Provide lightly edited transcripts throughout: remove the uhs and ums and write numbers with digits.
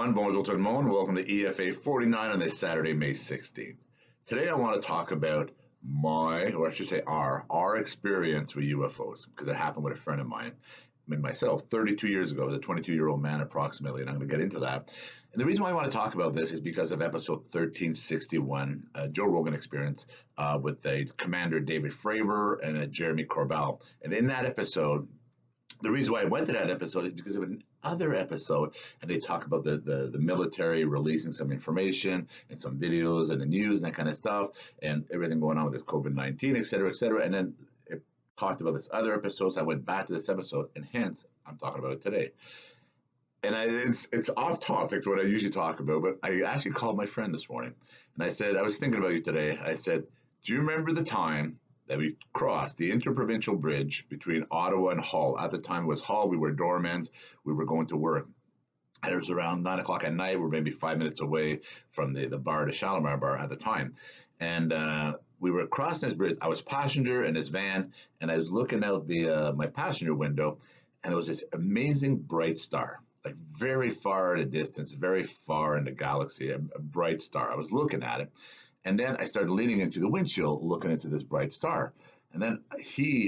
everyone. Bonjour tout le monde. Welcome to EFA49 on this Saturday, May 16th. Today I want to talk about our experience with UFOs, because it happened with a friend of mine, myself, 32 years ago, as a 22-year-old man approximately, and I'm going to get into that. And the reason why I want to talk about this is because of episode 1361, Joe Rogan Experience, with the Commander David Fravor and Jeremy Corbell. And in that episode, the reason why I went to that episode is because of another episode, and they talk about the military releasing some information and some videos and the news and that kind of stuff, and everything going on with this COVID-19, et cetera, et cetera. And then it talked about this other episode, so I went back to this episode, and hence I'm talking about it today. And it's off topic to what I usually talk about, but I actually called my friend this morning, and I said, I was thinking about you today. I said, do you remember the time that we crossed the interprovincial bridge between Ottawa and Hull? At the time it was Hull. We were doormen. We were going to work. And it was around 9 o'clock at night. We're maybe 5 minutes away from the bar, the Shalimar bar at the time. And we were crossing this bridge. I was passenger in this van, and I was looking out my passenger window, and it was this amazing bright star, like very far in the distance, very far in the galaxy, a bright star. I was looking at it. And then I started leaning into the windshield, looking into this bright star. And then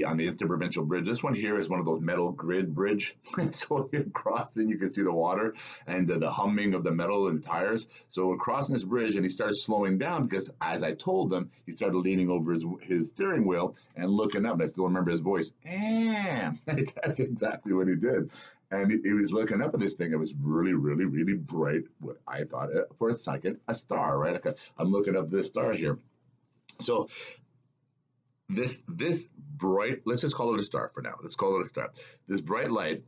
on the interprovincial bridge, this one here is one of those metal grid bridge. So you're crossing, you can see the water and the humming of the metal and tires. So we're crossing this bridge, and he started slowing down because, as I told him, he started leaning over his steering wheel and looking up. And I still remember his voice. That's exactly what he did. And he was looking up at this thing. It was really, really, really bright. What I thought, for a second, a star, right? Like I'm looking up this star here. So this bright, let's just call it a star for now. Let's call it a star. This bright light.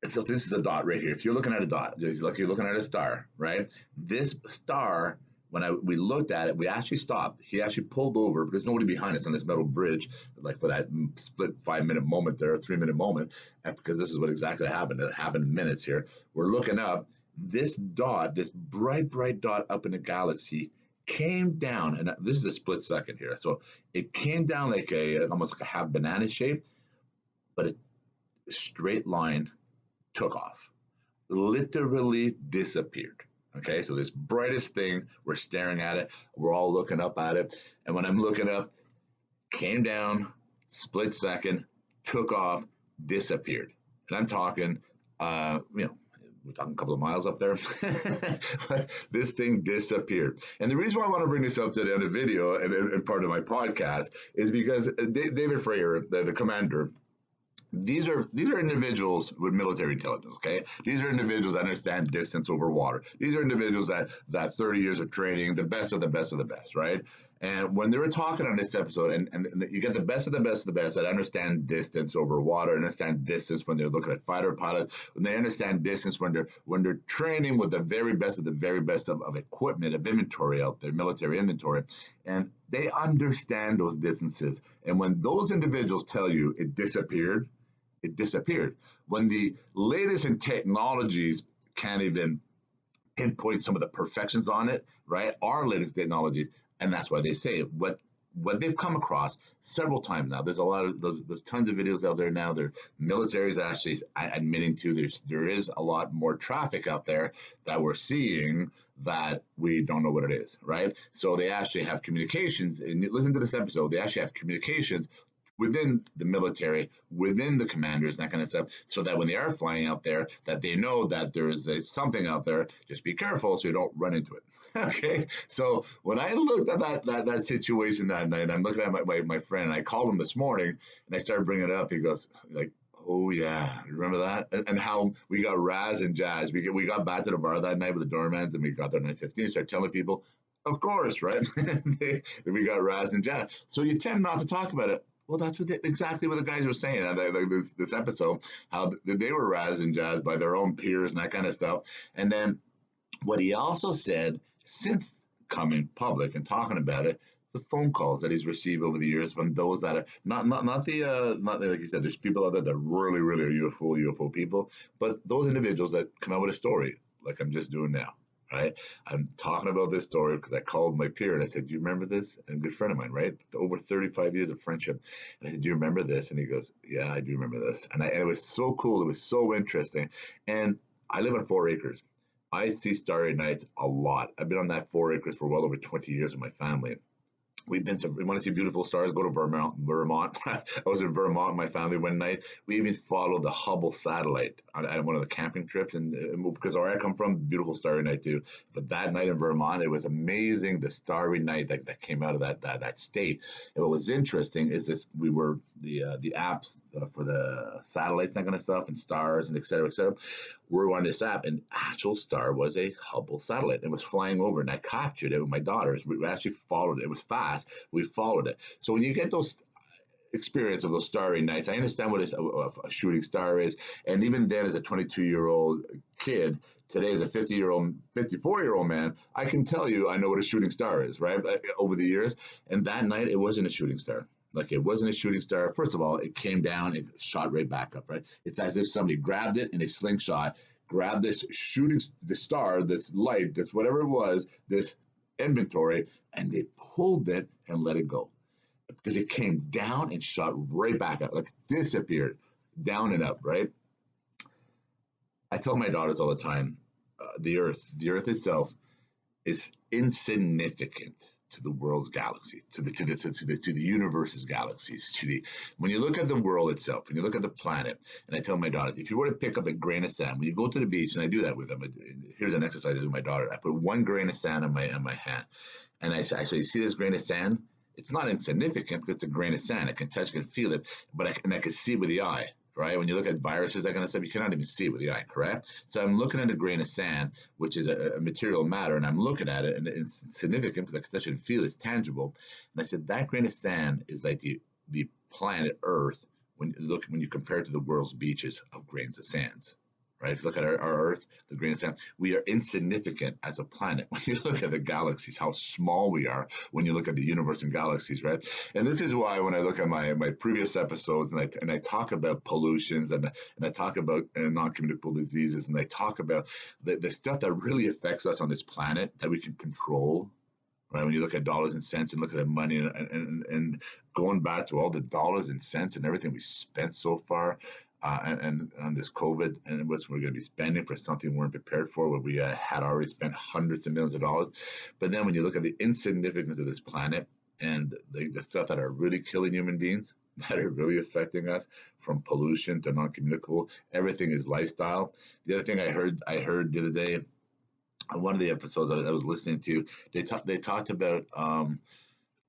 So this is a dot right here. If you're looking at a dot, like you're looking at a star, right? This star, when we looked at it, we actually stopped. He actually pulled over because nobody behind us on this metal bridge, like for that split 5-minute moment there, 3-minute moment, and because this is what exactly happened. It happened in minutes here. We're looking up. This dot, this bright, bright dot up in the galaxy, came down, and this is a split second here. So it came down like almost like a half banana shape, but a straight line took off, literally disappeared. Okay, so this brightest thing, we're staring at it, we're all looking up at it, and when I'm looking up, came down, split second, took off, disappeared. And I'm talking, we're talking a couple of miles up there. But this thing disappeared. And the reason why I want to bring this up today on the video and part of my podcast is because David Fravor, the commander, these are individuals with military intelligence, okay? These are individuals that understand distance over water. These are individuals that 30 years of training, the best of the best of the best, right? And when they were talking on this episode, and you get the best of the best of the best that understand distance over water, understand distance when they're looking at fighter pilots, when they understand distance when they're training with the very best of the very best of equipment, of inventory out there, military inventory, and they understand those distances. And when those individuals tell you it disappeared, it disappeared. When the latest in technologies can't even pinpoint some of the perfections on it, right? Our latest technology, and that's why they say it. What they've come across several times now. There's a lot of there's tons of videos out there now. The military is actually admitting to there is a lot more traffic out there that we're seeing that we don't know what it is, right? So they actually have communications, and listen to this episode. They actually have communications within the military, within the commanders, that kind of stuff, so that when they are flying out there, that they know that there is something out there. Just be careful so you don't run into it. Okay, so when I looked at that situation that night, I'm looking at my friend, and I called him this morning, and I started bringing it up. He goes like, "Oh yeah, remember that?" And how we got razz and jazz. We got back to the bar that night with the doormans, and we got there at 9:15. Started telling people, of course, right? We got razz and jazz. So you tend not to talk about it. Well, that's exactly what the guys were saying. Like this episode, how they were razzed and jazzed by their own peers and that kind of stuff. And then what he also said, since coming public and talking about it, the phone calls that he's received over the years from those that are not like you said, there's people out there that really, really are UFO people, but those individuals that come out with a story like I'm just doing now. Right? I'm talking about this story because I called my peer and I said, "Do you remember this?" And a good friend of mine, right? Over 35 years of friendship. And I said, "Do you remember this?" And he goes, "Yeah, I do remember this." And it was so cool. It was so interesting. And I live on 4 acres. I see starry nights a lot. I've been on that 4 acres for well over 20 years with my family. We've been to, we want to see beautiful stars, go to Vermont. I was in Vermont with my family one night. We even followed the Hubble satellite on one of the camping trips. And because where I come from, beautiful starry night too. But that night in Vermont, it was amazing. The starry night that came out of that state. And what was interesting is this: we were the apps for the satellites, that kind of stuff, and stars and et cetera, et cetera. We were on this app, and actual star was a Hubble satellite. It was flying over, and I captured it with my daughters. We actually followed it. It was fast. We followed it. So when you get those experience of those starry nights, I understand what a shooting star is. And even then, as a 22-year-old kid, today as a 50-year-old, 54-year-old man, I can tell you I know what a shooting star is, right? Over the years. And that night, it wasn't a shooting star. Like, it wasn't a shooting star. First of all, it came down, it shot right back up, right? It's as if somebody grabbed it in a slingshot, grabbed this shooting, the star, this light, this whatever it was, this inventory, and they pulled it and let it go because it came down and shot right back up, like disappeared, down and up, right? I tell my daughters all the time, the Earth itself is insignificant to the world's galaxy, to the universe's galaxies, to the when you look at the world itself, when you look at the planet, and I tell my daughters, if you were to pick up a grain of sand, when you go to the beach, and I do that with them, here's an exercise I do with my daughter. I put one grain of sand on my hand, and I say, you see this grain of sand? It's not insignificant because it's a grain of sand. I can touch, I can feel it, but I can see it with the eye, right? When you look at viruses, that kind of stuff, you cannot even see it with the eye, correct? So I'm looking at a grain of sand, which is a material matter, and I'm looking at it, and it's significant because I can touch it and feel it's tangible. And I said, that grain of sand is like the planet Earth when you compare it to the world's beaches of grains of sands. Right? If you look at our Earth, the grain of sand, we are insignificant as a planet. When you look at the galaxies, how small we are when you look at the universe and galaxies, right? And this is why when I look at my previous episodes and I talk about pollutions and I talk about non-communicable diseases and I talk about the stuff that really affects us on this planet that we can control, right? When you look at dollars and cents and look at money and going back to all the dollars and cents and everything we spent so far, and on this COVID and what we're going to be spending for something we weren't prepared for, where we had already spent hundreds of millions of dollars. But then when you look at the insignificance of this planet and the stuff that are really killing human beings, that are really affecting us, from pollution to non-communicable, everything is lifestyle. The other thing I heard the other day on one of the episodes I was listening to, they talked about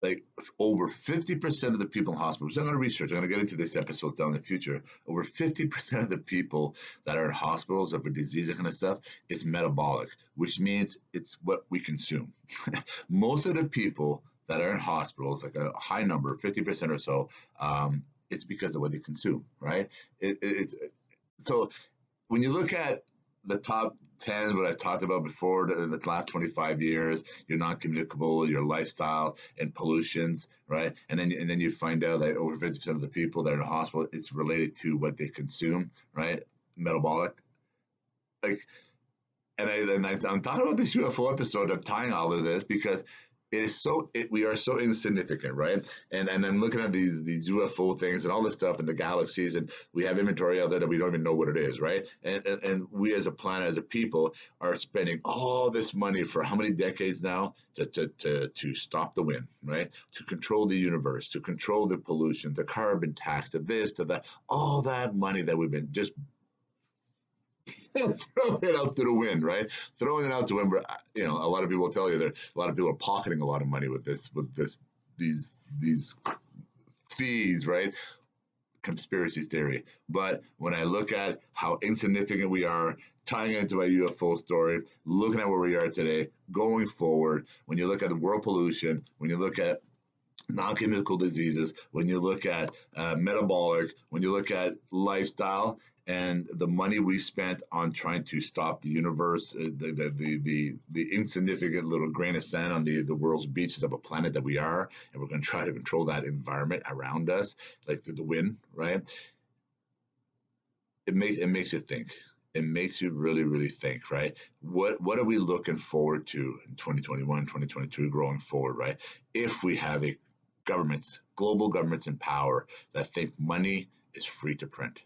like over 50% of the people in hospitals. I'm going to research. I'm going to get into this episode down in the future. Over 50% of the people that are in hospitals over disease, that kind of stuff, is metabolic, which means it's what we consume. Most of the people that are in hospitals, like a high number, 50% or so, it's because of what they consume, right? It's so when you look at the top 10, what I talked about before, the last 25 years, your non-communicable, your lifestyle, and pollutions, right? And then you find out that over 50% of the people that are in the hospital, it's related to what they consume, right? Metabolic. Like, I'm talking about this UFO episode. I'm tying all of this because we are so insignificant, right? And I'm looking at these UFO things and all this stuff in the galaxies, and we have inventory out there that we don't even know what it is, right? And we as a planet, as a people, are spending all this money for how many decades now to stop the wind, right? To control the universe, to control the pollution, the carbon tax, to this, to that, all that money that we've been just throwing it out to the wind, right? Throwing it out to the wind. A lot of people will tell you that a lot of people are pocketing a lot of money with these fees, right? Conspiracy theory. But when I look at how insignificant we are, tying into my UFO story, looking at where we are today, going forward, when you look at the world pollution, when you look at non-communicable diseases, when you look at metabolic, when you look at lifestyle, and the money we spent on trying to stop the universe, the insignificant little grain of sand on the world's beaches of a planet that we are, and we're going to try to control that environment around us, like the wind, right? It makes you think. It makes you really, really think, right? What are we looking forward to in 2021, 2022, growing forward, right? If we have global governments in power that think money is free to print.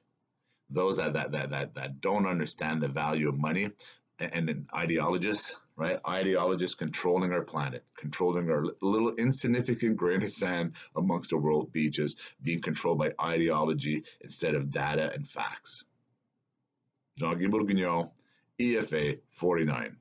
Those that don't understand the value of money and then ideologists, right? Ideologists controlling our planet, controlling our little insignificant grain of sand amongst the world beaches, being controlled by ideology instead of data and facts. Jean-Guy Bourguignon, EFA 49.